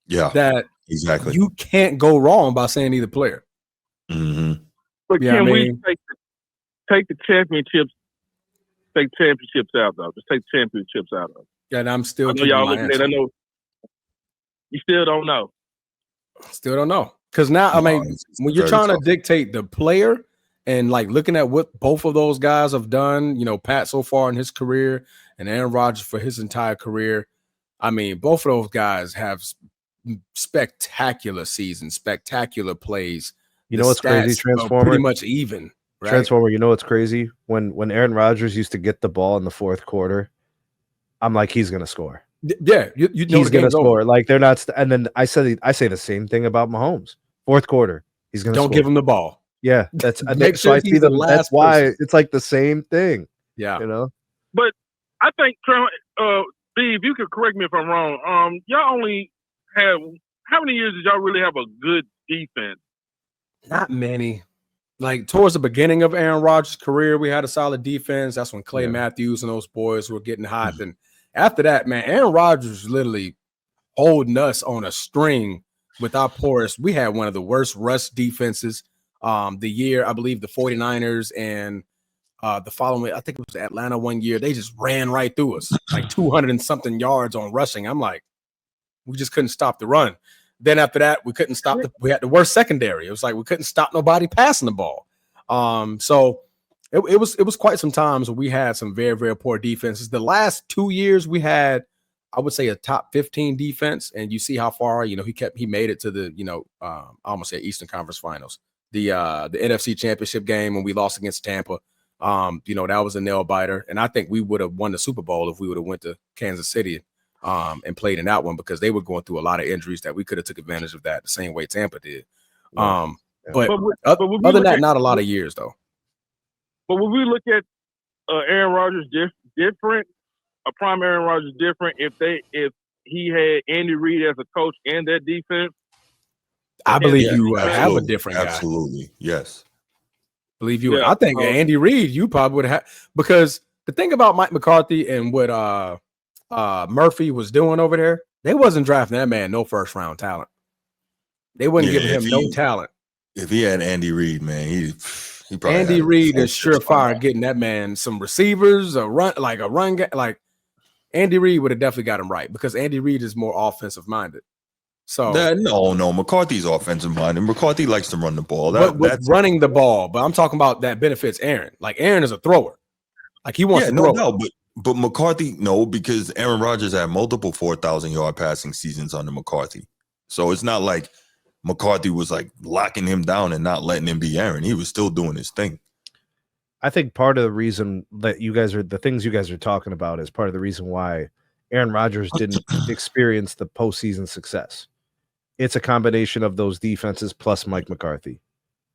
Yeah, that exactly. You can't go wrong by saying either player. Mm-hmm. But can we take the championships? Take championships out though. Just take championships out of. Yeah, and I'm still. I know y'all looking at. I know you still don't know. Still don't know because now I mean, when you're trying to dictate the player and like looking at what both of those guys have done, you know, Pat so far in his career and Aaron Rodgers for his entire career. I mean, both of those guys have spectacular seasons, spectacular plays. You know what's crazy, Transformer? Pretty much even. Right? Transformer, you know what's crazy? When Aaron Rodgers used to get the ball in the fourth quarter, I'm like, he's gonna score. Yeah, you know he's gonna score. Like they're not. And then I say the same thing about Mahomes. Fourth quarter, he's gonna don't score. give him the ball. Yeah, that's so I see them. That's why it's like the same thing. Yeah, you know. But I think, Steve, you could correct me if I'm wrong. Y'all only have how many years did y'all really have a good defense? Not many. Like towards the beginning of Aaron Rodgers' career, we had a solid defense. That's when Clay Matthews and those boys were getting hot. And after that, man, Aaron Rodgers was literally holding us on a string with our porous. We had one of the worst rush defenses. The year, I believe the 49ers and the following, I think it was Atlanta one year, they just ran right through us, like 200 and something yards on rushing. I'm like, we just couldn't stop the run. Then after that, we couldn't stop we had the worst secondary. It was like we couldn't stop nobody passing the ball. So it was quite some times where we had some very, very poor defenses. The last 2 years we had, I would say, a top 15 defense, and you see how far, you know, he made it to the, you know, I almost said Eastern Conference Finals, the NFC Championship game when we lost against Tampa. You know, that was a nail biter, and I think we would have won the Super Bowl if we would have went to Kansas City and played in that one because they were going through a lot of injuries that we could have took advantage of that the same way Tampa did. But other than that, not a lot of years though. But when we look at Aaron Rodgers different, a prime Aaron Rodgers different if he had Andy Reid as a coach and that defense. I believe you have a different guy. Absolutely, yes. Believe you. I think Andy Reid, you probably would have, because the thing about Mike McCarthy and what Murphy was doing over there, they wasn't drafting that man no first round talent. They wouldn't give him no talent. If he had Andy Reid, man, he probably Andy Reid is surefire getting that man some receivers, a run guy. Like Andy Reid would have definitely got him right because Andy Reid is more offensive minded. So no, McCarthy's offensive minded. McCarthy likes to run the ball. That's running the ball, but I'm talking about that benefits Aaron. Like Aaron is a thrower. Like he wants to throw. No, but McCarthy, no, because Aaron Rodgers had multiple 4,000-yard passing seasons under McCarthy. So it's not like McCarthy was like locking him down and not letting him be Aaron. He was still doing his thing. I think part of the reason that the things you guys are talking about is part of the reason why Aaron Rodgers didn't experience the postseason success. It's a combination of those defenses plus Mike McCarthy.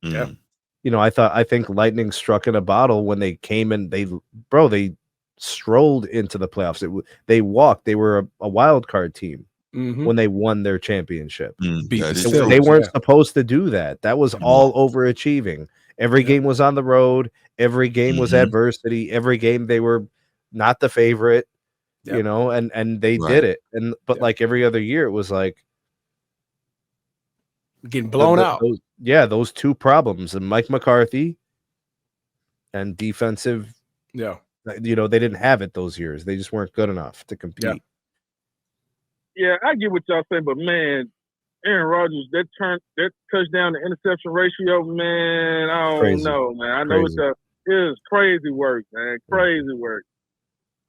Yeah. I think lightning struck in a bottle when they came and they strolled into the playoffs. They walked. They were a wild card team when they won their championship. They weren't supposed to do that. That was all overachieving. Every game was on the road. Every game was adversity. Every game they were not the favorite, and they did it. But like every other year, it was like getting blown out. Those two problems, and Mike McCarthy and defensive. Yeah. They didn't have it those years. They just weren't good enough to compete. Yeah, I get what y'all saying, but man, Aaron Rodgers, that touchdown to interception ratio, man, I don't know, man. I know it is crazy work, man. Crazy work.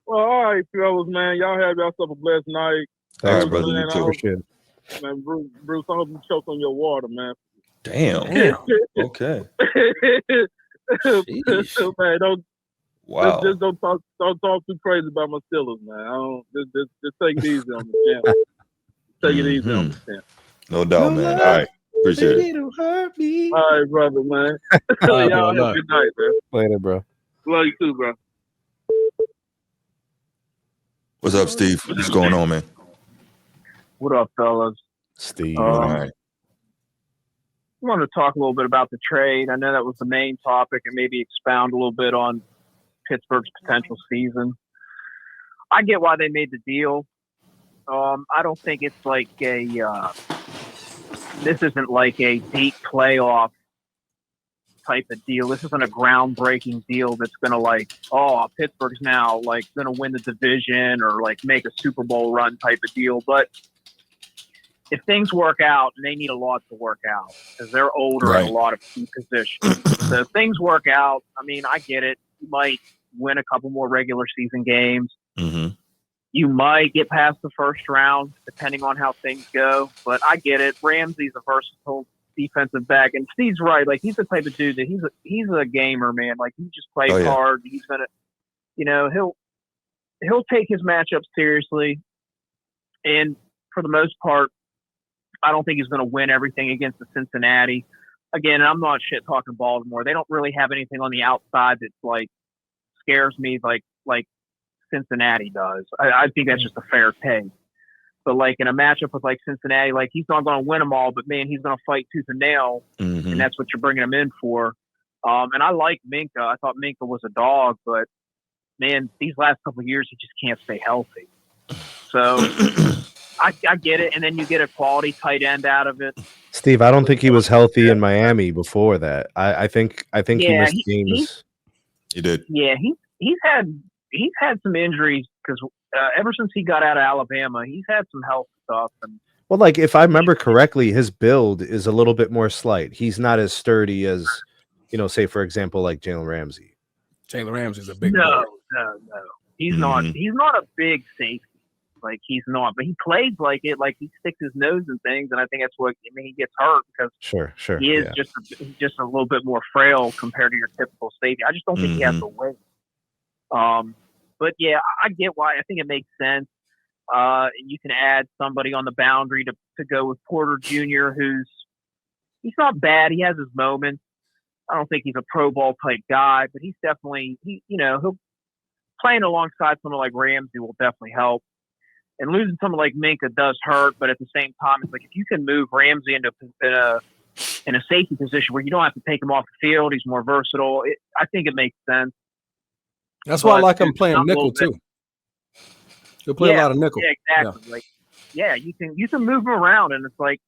Well, all right, fellas, man. Y'all have yourself a blessed night. All right, brother. You too. Man, Bruce, I hope you choke on your water, man. Damn. Okay. Man, don't. Wow. Just don't talk too crazy about my Steelers, man. Just take it easy on the champ. Take it easy on the champ. No doubt, man. All right. Appreciate it. All right, brother, man. Y'all have a good night, man. Later, bro. Love you too, bro. What's up, Steve? What's going on, man? What up, fellas? Steve. All right. I want to talk a little bit about the trade. I know that was the main topic, and maybe expound a little bit on Pittsburgh's potential season. I get why they made the deal. I don't think it's like this isn't like a deep playoff type of deal. This isn't a groundbreaking deal that's going to Pittsburgh's now like going to win the division or like make a Super Bowl run type of deal. But if things work out, and they need a lot to work out because they're older in a lot of key positions. So if things work out, I mean, I get it. You might win a couple more regular season games. Mm-hmm. You might get past the first round, depending on how things go. But I get it. Ramsey's a versatile defensive back, and Steve's right. Like he's the type of dude that he's a gamer, man. Like he just plays hard. He's gonna, he'll take his matchups seriously, and for the most part, I don't think he's going to win everything against the Cincinnati. Again, I'm not shit talking Baltimore. They don't really have anything on the outside that's like scares me like Cincinnati does. I think that's just a fair take. But like in a matchup with like Cincinnati, like he's not going to win them all, but man, he's going to fight tooth and nail, and that's what you're bringing him in for. And I like Minka. I thought Minka was a dog, but man, these last couple of years he just can't stay healthy. So I get it, and then you get a quality tight end out of it. Steve, I don't think he was healthy in Miami before that. I think he missed games. He did. Yeah, he's had some injuries because ever since he got out of Alabama, he's had some health stuff. And well, like if I remember correctly, his build is a little bit more slight. He's not as sturdy as, say for example, like Jalen Ramsey. Jalen Ramsey's a big boy. No. He's not. He's not a big safety. Like he's not, but he plays like it. Like he sticks his nose in things, and I think that's what he gets hurt because sure he is just a little bit more frail compared to your typical safety. I just don't think he has the weight. But yeah, I get why. I think it makes sense. You can add somebody on the boundary to go with Porter Jr., he's not bad. He has his moments. I don't think he's a Pro Bowl type guy, but he's definitely he'll playing alongside someone like Ramsey will definitely help. And losing someone like Minka does hurt, but at the same time, it's like if you can move Ramsey into in a safety position where you don't have to take him off the field, he's more versatile. I think it makes sense. That's why I like him playing nickel too. He'll play a lot of nickel. Yeah, exactly. Yeah. You can move him around, and it's like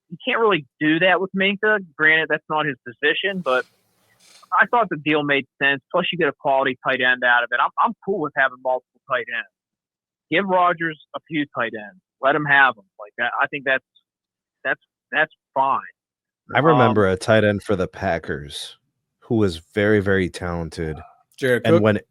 you can't really do that with Minka. Granted, that's not his position, but I thought the deal made sense. Plus, you get a quality tight end out of it. I'm cool with having multiple tight ends. Give Rodgers a few tight ends. Let him have them. Like I think that's fine. I remember a tight end for the Packers who was very, very talented. Jared and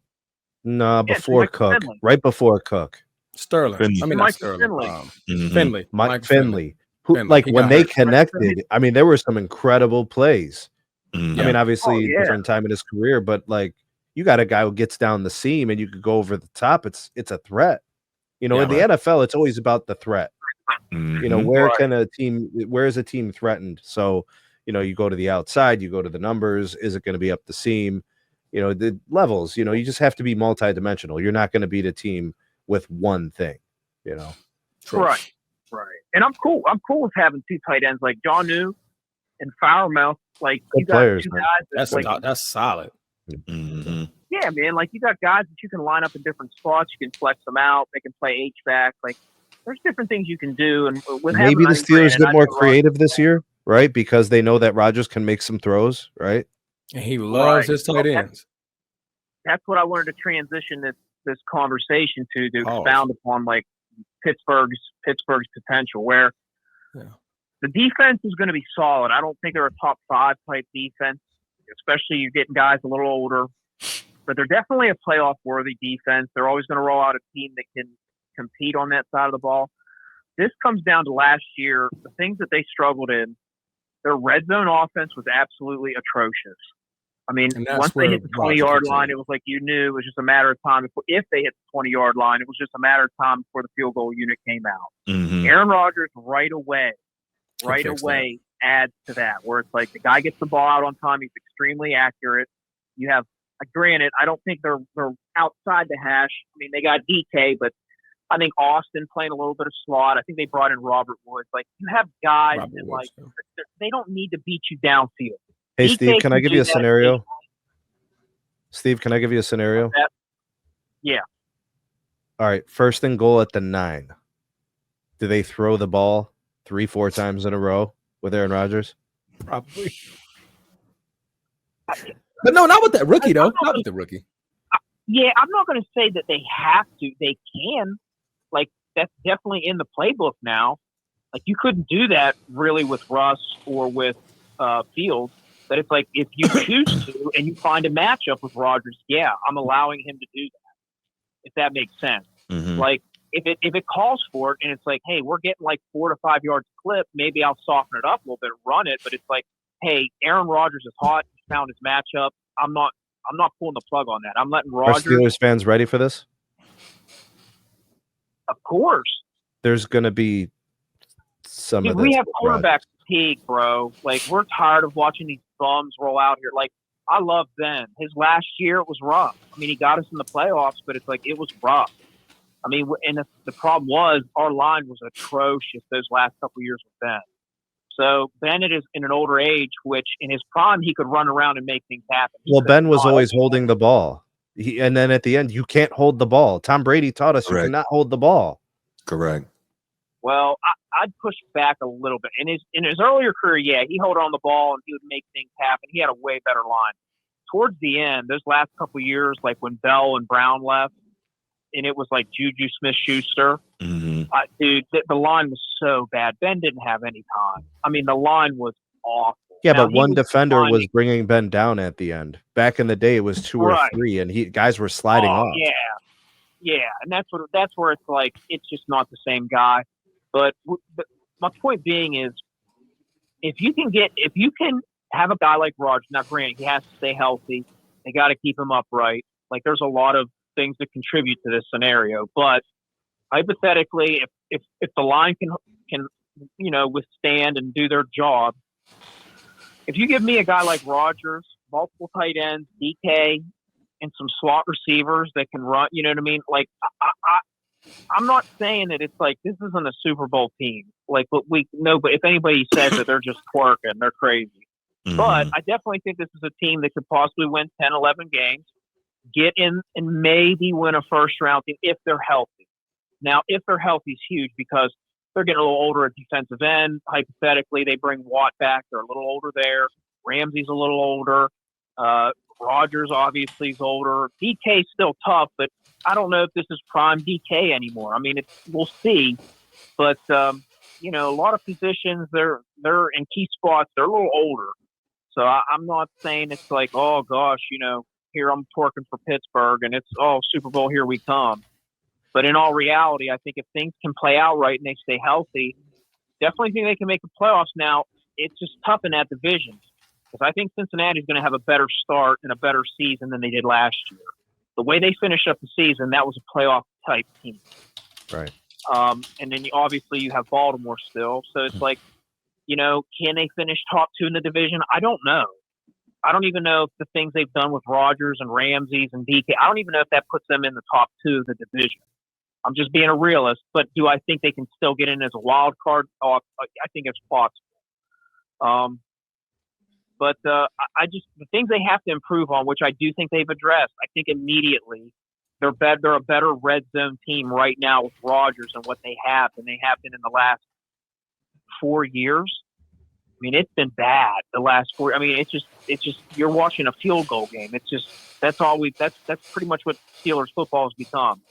Cook? Before Cook, Finley. Right before Cook. Sterling. Finley. I mean, Mike Sterling. Finley. Mike Finley. Who, like when they connected, I mean, there were some incredible plays. I mean, obviously, different time in his career, but like you got a guy who gets down the seam and you could go over the top. It's a threat. In the NFL, it's always about the threat. Where is a team threatened? So, You go to the outside, you go to the numbers. Is it going to be up the seam? The levels. You just have to be multidimensional. You're not going to beat a team with one thing. Right. And I'm cool. I'm cool with having two tight ends like John New and Firemouth. Like good you got players, two man. guys. That's solid. Mm-hmm. Yeah, man. Like you got guys that you can line up in different spots. You can flex them out. They can play H-back. Like there's different things you can do. And with maybe the Steelers get more creative this year, right? Because they know that Rodgers can make some throws, right? And he loves his tight ends. That's what I wanted to transition this conversation to expound upon, like Pittsburgh's potential, where the defense is going to be solid. I don't think they're a top 5 type defense, especially you're getting guys a little older. But they're definitely a playoff-worthy defense. They're always going to roll out a team that can compete on that side of the ball. This comes down to last year, the things that they struggled in. Their red zone offense was absolutely atrocious. I mean, once they hit the 20-yard line, it was like you knew it was just a matter of time. If they hit the 20-yard line, it was just a matter of time before the field goal unit came out. Mm-hmm. Aaron Rodgers right away adds to that, where it's like the guy gets the ball out on time. He's extremely accurate. You have, granted, I don't think they're outside the hash. I mean, they got DK, but I think Austin playing a little bit of slot. I think they brought in Robert Woods. Like you have guys that they don't need to beat you downfield. Hey, Steve, can I give you a scenario? Steve, can I give you a scenario? Yeah. All right. 1st and goal at the 9. Do they throw the ball 3-4 times in a row with Aaron Rodgers? Probably. But no, not with that rookie, though. Not with the rookie. Yeah, I'm not going to say that they have to. They can. Like, that's definitely in the playbook now. Like, you couldn't do that really with Russ or with Fields. But it's like if you choose to and you find a matchup with Rodgers, yeah, I'm allowing him to do that. If that makes sense. Mm-hmm. Like if it calls for it and it's like, hey, we're getting like 4 to 5 yards clip, maybe I'll soften it up a little bit and run it. But it's like, hey, Aaron Rodgers is hot. He found his matchup. I'm not pulling the plug on that. I'm letting Rodgers. Are Steelers fans ready for this? Of course. There's going to be some of this. We have quarterback fatigue, bro. Like we're tired of watching these bums roll out here. Like I love Ben. His last year it was rough. I mean, he got us in the playoffs, but it's like it was rough. I mean, and the problem was our line was atrocious those last couple of years with Ben. So Bennett is in an older age, which in his prime he could run around and make things happen. Well, Ben was always holding the ball. And then at the end, you can't hold the ball. Tom Brady taught us you cannot hold the ball. Correct. Well, I'd push back a little bit. In his earlier career, yeah, he held on the ball and he would make things happen. He had a way better line. Towards the end, those last couple of years, like when Bell and Brown left, and it was like Juju Smith-Schuster, dude, the line was so bad. Ben didn't have any time. I mean, the line was awful. Yeah, but one defender was bringing Ben down at the end. Back in the day, it was 2 or 3, and guys were sliding off. Yeah, and that's where it's like it's just not the same guy. But my point being is, if you can have a guy like Rodgers, now granted he has to stay healthy, they got to keep him upright. Like there's a lot of things that contribute to this scenario, but hypothetically, if the line can withstand and do their job, if you give me a guy like Rodgers, multiple tight ends, DK, and some slot receivers that can run, you know what I mean? Like I'm not saying that it's like this isn't a Super Bowl team. Like, but if anybody says that they're just twerking, they're crazy. Mm-hmm. But I definitely think this is a team that could possibly win 10, 11 games, get in and maybe win a first-round team if they're healthy. Now, if they're healthy is huge because they're getting a little older at defensive end. Hypothetically, they bring Watt back. They're a little older there. Ramsey's a little older. Rodgers obviously is older. DK's still tough, but I don't know if this is prime DK anymore. I mean, we'll see. But, a lot of positions, they're in key spots. They're a little older. So I'm not saying it's like, oh, gosh, here I'm twerking for Pittsburgh and it's, Super Bowl, here we come. But in all reality, I think if things can play out right and they stay healthy, definitely think they can make the playoffs. Now, it's just tough in that division because I think Cincinnati's going to have a better start and a better season than they did last year. The way they finished up the season, that was a playoff-type team. Right. And then obviously you have Baltimore still. So it's like Can they finish top 2 in the division? I don't know. I don't even know if the things they've done with Rodgers and Ramsey and DK, I don't even know if that puts them in the top 2 of the division. I'm just being a realist, but do I think they can still get in as a wild card? I think it's possible. But the things they have to improve on, which I do think they've addressed, I think immediately they're a better red zone team right now with Rodgers and what they have than they have been in the last 4 years. I mean, it's been bad the last 4. I mean, it's just you're watching a field goal game. It's just that's pretty much what Steelers football has become.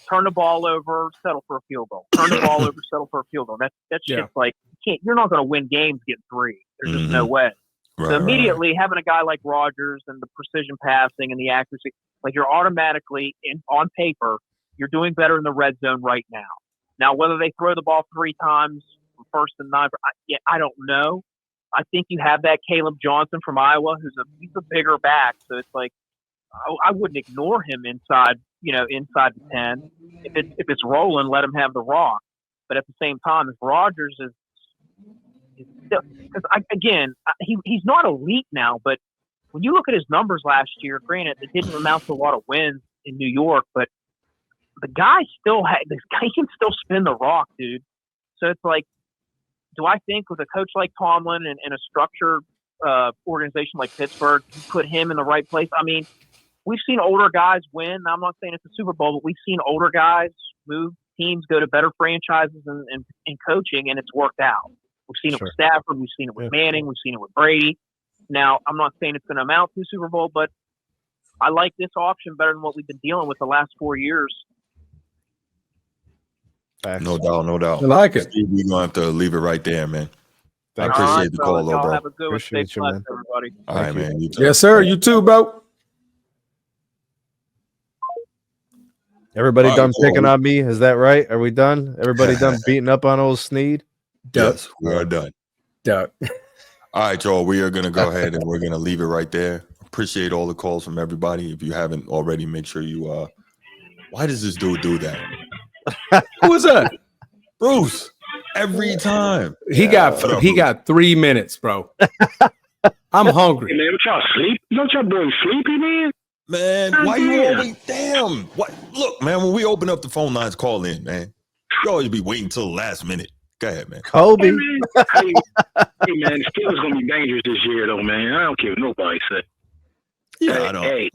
Turn the ball over, settle for a field goal. Turn the ball over, settle for a field goal. That's just like you're not going to win games getting 3. There's just no way. Right, so immediately having a guy like Rodgers and the precision passing and the accuracy, like you're automatically on paper, you're doing better in the red zone right now. Now, whether they throw the ball 3 times, 1st and 9, I don't know. I think you have that Caleb Johnson from Iowa, he's a bigger back, so it's like I wouldn't ignore him inside the 10. If it's rolling, let him have the rock. But at the same time, if Rodgers is still, because he's not elite now, but when you look at his numbers last year, granted it didn't amount to a lot of wins in New York, but the guy can still spin the rock, dude. So it's like, do I think with a coach like Tomlin and a structured organization like Pittsburgh, you put him in the right place? I mean, we've seen older guys win. I'm not saying it's a Super Bowl, but we've seen older guys move teams, go to better franchises and coaching, and it's worked out. We've seen it with Stafford. We've seen it with Manning. We've seen it with Brady. Now, I'm not saying it's going to amount to a Super Bowl, but I like this option better than what we've been dealing with the last 4 years. No doubt. I like it. Steve, we're going to have to leave it right there, man. I Thanks. appreciate the call, though, bro. Have a good one. Stay Appreciate you, blessed, man. everybody. All right, man. You too. Yes, sir. You too, bro. Everybody All done right, picking on me? Is that right? Are we done? Everybody done beating up on old Sneed? Yes, we are done. Duck. All right, y'all. We are going to go ahead and we're going to leave it right there. Appreciate all the calls from everybody. If you haven't already, make sure you why does this dude do that? Who is that? Bruce. Every time. He got 3 minutes, bro. I'm hungry. Hey, man, what y'all sleep? Don't y'all boys sleepy, man? Man, why you always damn? What? Look, man, when we open up the phone lines, call in, man. You always be waiting till the last minute. Go ahead, man. Kobe. Hey, man, the Steelers gonna be dangerous this year, though, man. I don't care what nobody said. Yeah, I know. Hey,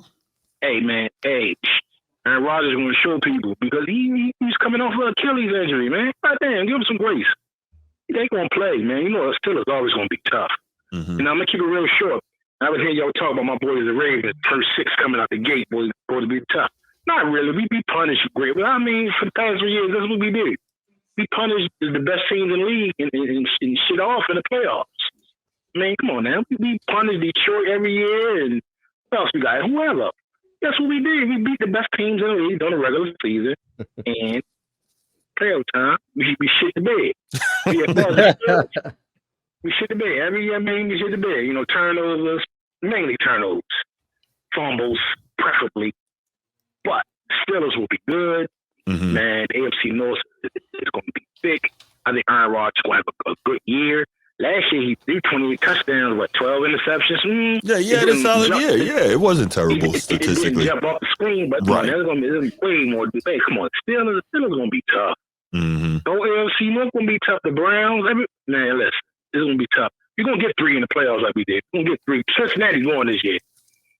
man. Aaron Rodgers is going to show people because he's coming off an Achilles injury, man. God damn, give him some grace. They ain't gonna play, man. You know, the Steelers always gonna be tough. Mm-hmm. And I'm gonna keep it real short. I was hearing y'all talk about my boys, the Ravens, first 6 coming out the gate, boys, going to be tough. Not really. We punished great. But I mean, for the past 3 years, that's what we did. We punished the best teams in the league and shit off in the playoffs. I mean, come on now. We punished Detroit every year, and what else we got? Whoever. That's what we did. We beat the best teams in the league during the regular season, and playoff time, we shit the bed. We shit the bed. Every year, man, we shit the bed. You know, turnovers, mainly turnovers. Fumbles, preferably. But Steelers will be good. Mm-hmm. Man, AFC North is going to be thick. I think Aaron Rodgers will have a good year. Last year, he threw 28 touchdowns, 12 interceptions. Yeah, that's solid. Yeah, it wasn't terrible statistically. It didn't jump off the screen, but right. There's going to be way more debate. Come on, Steelers going to be tough. Mm-hmm. Go AFC North going to be tough. The Browns, man, listen, this is going to be tough. You're going to get 3 in the playoffs like we did. You're going to get 3. Cincinnati's going this year.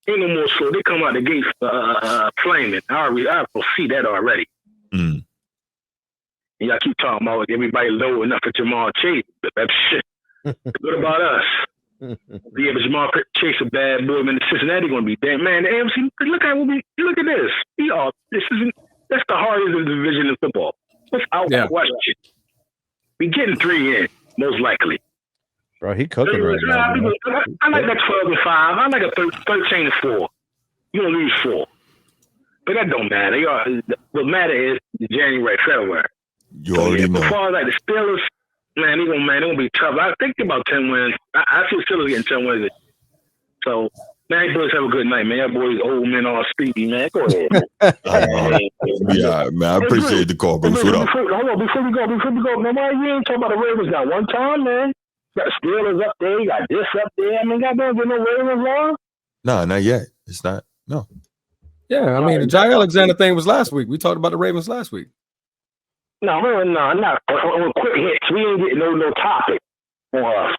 Ain't no more slow. They come out the gate flaming. I see that already. Mm. And y'all keep talking about everybody low enough for Jamar Chase, but that's shit. What about us? Yeah, but Jamar Chase a bad boy, man. Cincinnati going to be damn, man. The AFC, look at this. That's the hardest division in football. Without question. We getting 3 in, most likely. Bro, he cooking right now. I like that 12-5. I like a 13-4. You gonna lose 4, but that don't matter. What matter is January, February. You already know. As far as like the Steelers, man, they're gonna be tough. I think about 10 wins. I see Steelers getting 10 wins. So, man, boys have a good night, man. That boys old men all sleepy, man. Go ahead. Yeah, man. I appreciate the call, bro. Hold on, before we go, nobody ain't talking about the Ravens now. One time, man. got Steelers up there. You got this up there. I mean, goddamn, get no Ravens on. No, not yet. It's not. No. Yeah, I mean, the Jai Alexander thing was last week. We talked about the Ravens last week. No, not on quick hits. We ain't getting no topic for us.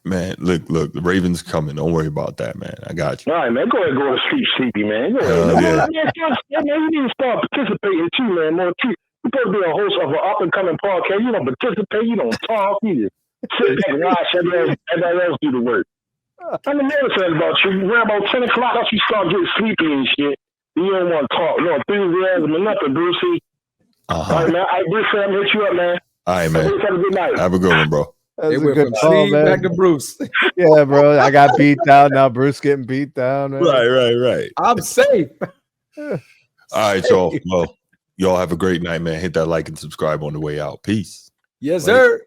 Man, look, the Ravens coming. Don't worry about that, man. I got you. All right, man. Go ahead and go to sleep, sleepy, man. Go ahead. Man, you need to start participating too, man. More too. You're supposed to be a host of an up-and-coming podcast. You don't participate. You don't talk. You just sit back and watch everybody else do the work. I'm noticing about you. Around about 10 o'clock, after you start getting sleepy and shit, you don't want to talk. No enthusiasm or nothing, Brucey. All right, man. I do say I'm hit you up, man. All right, man. Have a good night. Have a good one, bro. They went from Steve back to Bruce. Yeah, bro. I got beat down. Now Bruce getting beat down. Man. Right. I'm safe. All right, y'all. Well, y'all have a great night, man. Hit that like and subscribe on the way out. Peace. Yes, sir.